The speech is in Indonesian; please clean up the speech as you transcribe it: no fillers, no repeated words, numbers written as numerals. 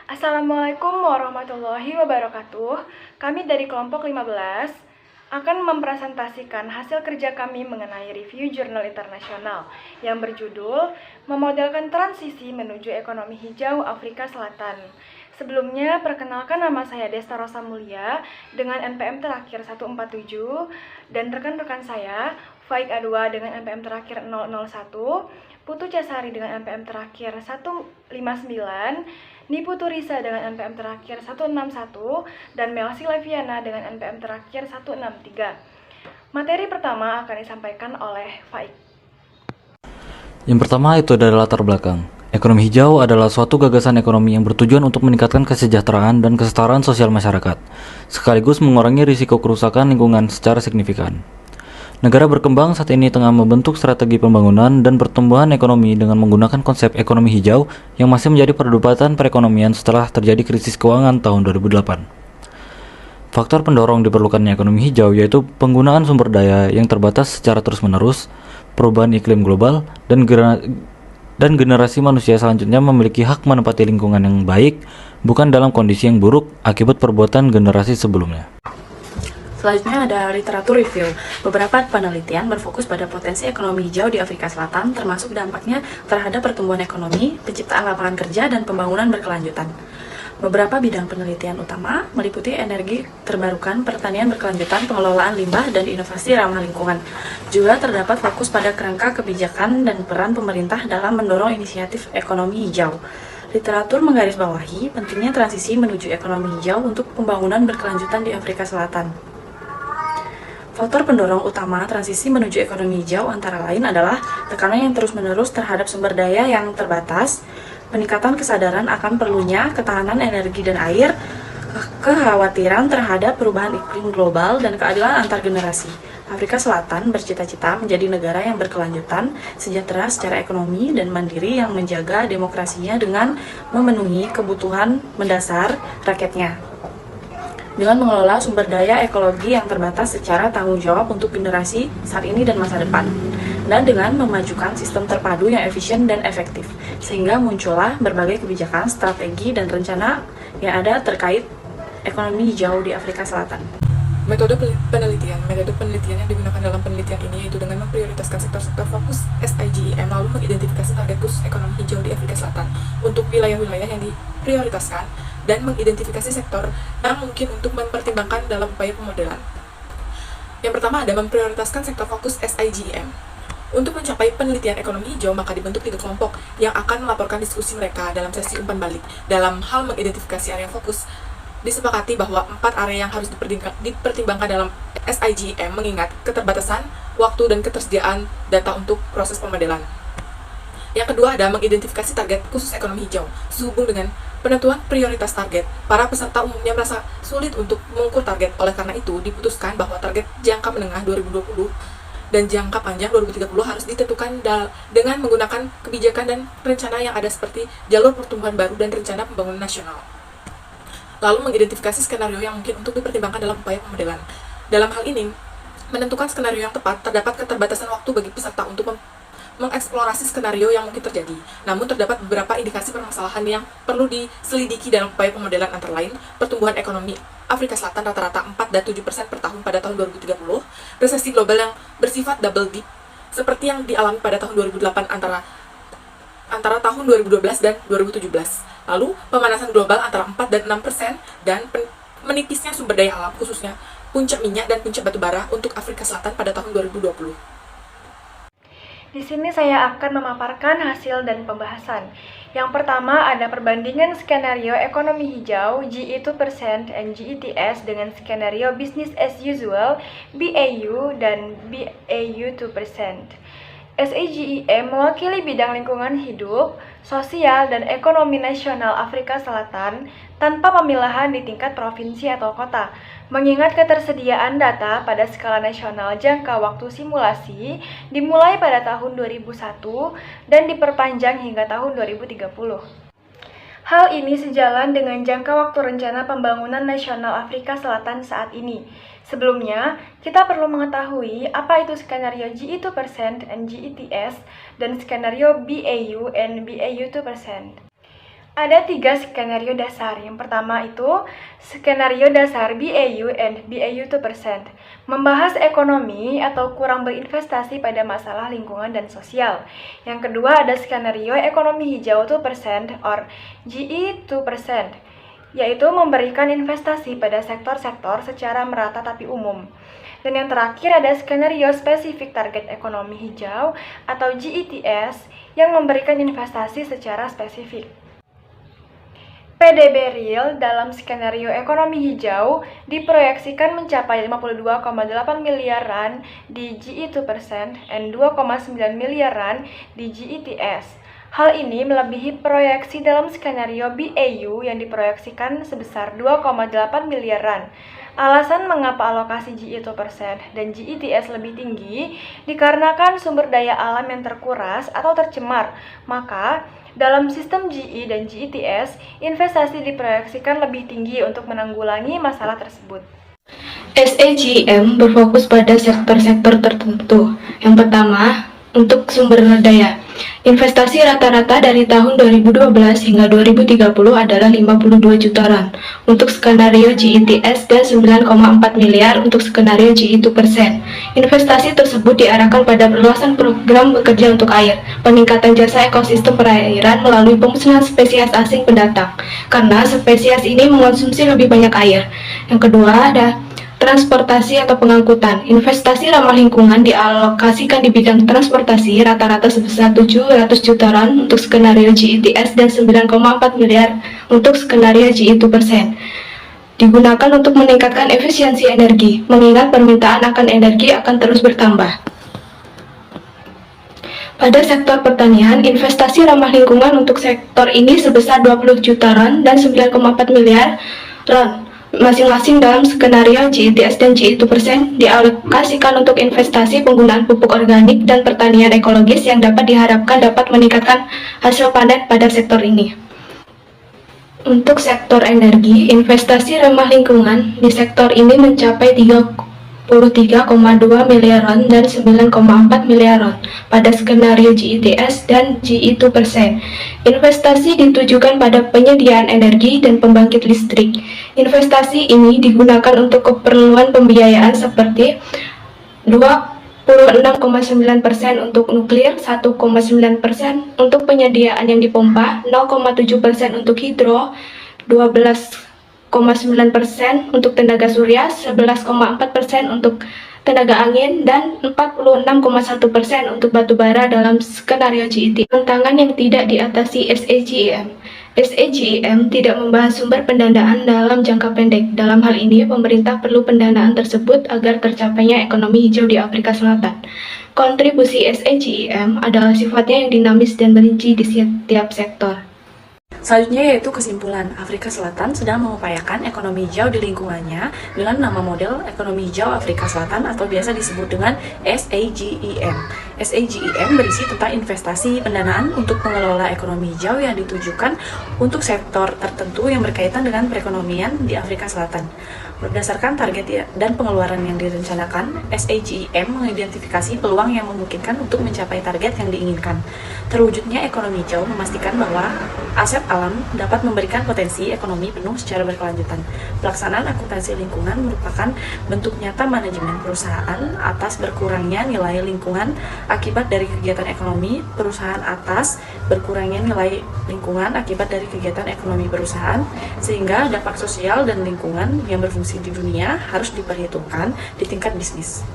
Assalamualaikum warahmatullahi wabarakatuh. Kami dari kelompok 15 akan mempresentasikan hasil kerja kami mengenai review jurnal internasional yang berjudul Memodelkan Transisi Menuju Ekonomi Hijau Afrika Selatan. Sebelumnya, perkenalkan nama saya Desta Rosa Mulia dengan NPM terakhir 147 dan rekan-rekan saya Faik A2 dengan NPM terakhir 001, Putu Casari dengan NPM terakhir 159, Nipu Turisa dengan NPM terakhir 161, dan Melsi Leviana dengan NPM terakhir 163. Materi pertama akan disampaikan oleh Faik. Yang pertama itu adalah latar belakang. Ekonomi hijau adalah suatu gagasan ekonomi yang bertujuan untuk meningkatkan kesejahteraan dan kesetaraan sosial masyarakat, sekaligus mengurangi risiko kerusakan lingkungan secara signifikan. Negara berkembang saat ini tengah membentuk strategi pembangunan dan pertumbuhan ekonomi dengan menggunakan konsep ekonomi hijau yang masih menjadi perdebatan perekonomian setelah terjadi krisis keuangan tahun 2008. Faktor pendorong diperlukannya ekonomi hijau yaitu penggunaan sumber daya yang terbatas secara terus-menerus, perubahan iklim global, dan generasi manusia selanjutnya memiliki hak menempati lingkungan yang baik, bukan dalam kondisi yang buruk akibat perbuatan generasi sebelumnya. Selanjutnya ada literatur review. Beberapa penelitian berfokus pada potensi ekonomi hijau di Afrika Selatan, termasuk dampaknya terhadap pertumbuhan ekonomi, penciptaan lapangan kerja, dan pembangunan berkelanjutan. Beberapa bidang penelitian utama meliputi energi terbarukan, pertanian berkelanjutan, pengelolaan limbah, dan inovasi ramah lingkungan. Juga terdapat fokus pada kerangka kebijakan dan peran pemerintah dalam mendorong inisiatif ekonomi hijau. Literatur menggarisbawahi pentingnya transisi menuju ekonomi hijau untuk pembangunan berkelanjutan di Afrika Selatan. Faktor pendorong utama transisi menuju ekonomi hijau antara lain adalah tekanan yang terus-menerus terhadap sumber daya yang terbatas, peningkatan kesadaran akan perlunya ketahanan energi dan air, kekhawatiran terhadap perubahan iklim global, dan keadilan antar generasi. Afrika Selatan bercita-cita menjadi negara yang berkelanjutan, sejahtera secara ekonomi, dan mandiri yang menjaga demokrasinya dengan memenuhi kebutuhan mendasar rakyatnya, dengan mengelola sumber daya ekologi yang terbatas secara tanggung jawab untuk generasi saat ini dan masa depan, dan dengan memajukan sistem terpadu yang efisien dan efektif, sehingga muncullah berbagai kebijakan, strategi, dan rencana yang ada terkait ekonomi hijau di Afrika Selatan. Metode penelitian yang digunakan dalam penelitian ini yaitu dengan memprioritaskan sektor-sektor fokus SIGEM, lalu mengidentifikasi target khusus ekonomi hijau di Afrika Selatan untuk wilayah-wilayah yang diprioritaskan, dan mengidentifikasi sektor yang mungkin untuk mempertimbangkan dalam upaya pemodelan. Yang pertama ada memprioritaskan sektor fokus SIGEM. Untuk mencapai penelitian ekonomi hijau, maka dibentuk 3 kelompok yang akan melaporkan diskusi mereka dalam sesi umpan balik. Dalam hal mengidentifikasi area fokus, disepakati bahwa 4 area yang harus dipertimbangkan dalam SIGEM mengingat keterbatasan waktu dan ketersediaan data untuk proses pemodelan. Yang kedua ada mengidentifikasi target khusus ekonomi hijau. Sehubung dengan penentuan prioritas target, para peserta umumnya merasa sulit untuk mengukur target. Oleh karena itu, diputuskan bahwa target jangka menengah 2020 dan jangka panjang 2030 harus ditentukan dengan menggunakan kebijakan dan rencana yang ada seperti jalur pertumbuhan baru dan rencana pembangunan nasional. Lalu mengidentifikasi skenario yang mungkin untuk dipertimbangkan dalam upaya pemodelan. Dalam hal ini, menentukan skenario yang tepat, terdapat keterbatasan waktu bagi peserta untuk mengeksplorasi skenario yang mungkin terjadi. Namun terdapat beberapa indikasi permasalahan yang perlu diselidiki dalam upaya pemodelan, antara lain pertumbuhan ekonomi Afrika Selatan rata-rata 4,7% per tahun pada tahun 2030, resesi global yang bersifat double dip seperti yang dialami pada tahun 2008 antara tahun 2012 dan 2017. Lalu pemanasan global antara 4 dan 6%, dan menipisnya sumber daya alam khususnya puncak minyak dan puncak batu bara untuk Afrika Selatan pada tahun 2020. Di sini saya akan memaparkan hasil dan pembahasan. Yang pertama ada perbandingan skenario ekonomi hijau GE2% and GETS dengan skenario business as usual BAU dan BAU 2%. SIGEM mewakili bidang lingkungan hidup, sosial, dan ekonomi nasional Afrika Selatan tanpa pemilahan di tingkat provinsi atau kota, mengingat ketersediaan data pada skala nasional jangka waktu simulasi dimulai pada tahun 2001 dan diperpanjang hingga tahun 2030. Hal ini sejalan dengan jangka waktu rencana pembangunan nasional Afrika Selatan saat ini. Sebelumnya, kita perlu mengetahui apa itu skenario GE2% and GETS dan skenario BAU and BAU 2%. Ada 3 skenario dasar. Yang pertama itu skenario dasar BAU and BAU 2%, membahas ekonomi atau kurang berinvestasi pada masalah lingkungan dan sosial. Yang kedua ada skenario ekonomi hijau 2% or GE 2%, yaitu memberikan investasi pada sektor-sektor secara merata tapi umum. Dan yang terakhir ada skenario spesifik target ekonomi hijau atau GETS yang memberikan investasi secara spesifik. PDB real dalam skenario ekonomi hijau diproyeksikan mencapai 52,8 miliaran di GE 2% dan 2,9 miliaran di GETS. Hal ini melebihi proyeksi dalam skenario BAU yang diproyeksikan sebesar 2,8 miliaran. Alasan mengapa alokasi GE 2% dan GETS lebih tinggi dikarenakan sumber daya alam yang terkuras atau tercemar. Maka, dalam sistem GE dan GETS, investasi diproyeksikan lebih tinggi untuk menanggulangi masalah tersebut. SAGM berfokus pada sektor-sektor tertentu. Yang pertama, untuk sumber daya. Investasi rata-rata dari tahun 2012 hingga 2030 adalah 52 juta rand untuk skenario GETS dan 9,4 miliar untuk skenario GE 2%. Investasi tersebut diarahkan pada perluasan program bekerja untuk air, peningkatan jasa ekosistem perairan melalui pemusnahan spesies asing pendatang, karena spesies ini mengonsumsi lebih banyak air. Yang kedua ada transportasi atau pengangkutan. Investasi ramah lingkungan dialokasikan di bidang transportasi rata-rata sebesar 700 juta rand untuk skenario GETS dan 9,4 miliar untuk skenario GE 2%. Digunakan untuk meningkatkan efisiensi energi, mengingat permintaan akan energi akan terus bertambah. Pada sektor pertanian, investasi ramah lingkungan untuk sektor ini sebesar 20 juta rand dan 9,4 miliar rand. Masing-masing dalam skenario GETS dan GE 2% dialokasikan untuk investasi penggunaan pupuk organik dan pertanian ekologis yang diharapkan dapat meningkatkan hasil panen pada sektor ini. Untuk sektor energi, investasi ramah lingkungan di sektor ini mencapai 33,2 miliar rand dan 9,4 miliar rand pada skenario GETS dan GE 2%. Investasi ditujukan pada penyediaan energi dan pembangkit listrik. Investasi ini digunakan untuk keperluan pembiayaan seperti 26,9% untuk nuklir, 1,9% untuk penyediaan yang dipompa, 0,7% untuk hidro, 12,9% untuk tenaga surya, 11,4% untuk tenaga angin, dan 46,1% untuk batu bara dalam skenario GET. Tantangan yang tidak diatasi SAGM. SAGM tidak membahas sumber pendanaan dalam jangka pendek. Dalam hal ini, pemerintah perlu pendanaan tersebut agar tercapainya ekonomi hijau di Afrika Selatan. Kontribusi SAGM adalah sifatnya yang dinamis dan merinci di setiap sektor. Selanjutnya yaitu kesimpulan, Afrika Selatan sedang mengupayakan ekonomi hijau di lingkungannya dengan nama model Ekonomi Hijau Afrika Selatan atau biasa disebut dengan SAGEM. SAGEM berisi tentang investasi pendanaan untuk mengelola ekonomi hijau yang ditujukan untuk sektor tertentu yang berkaitan dengan perekonomian di Afrika Selatan. Berdasarkan target dan pengeluaran yang direncanakan, SAGEM mengidentifikasi peluang yang memungkinkan untuk mencapai target yang diinginkan. Terwujudnya ekonomi hijau memastikan bahwa aset alam dapat memberikan potensi ekonomi penuh secara berkelanjutan. Pelaksanaan akuntansi lingkungan merupakan bentuk nyata manajemen perusahaan atas berkurangnya nilai lingkungan akibat dari kegiatan ekonomi perusahaan atas berkurangnya nilai lingkungan akibat dari kegiatan ekonomi perusahaan, sehingga dampak sosial dan lingkungan yang berfungsi di dunia harus diperhitungkan di tingkat bisnis.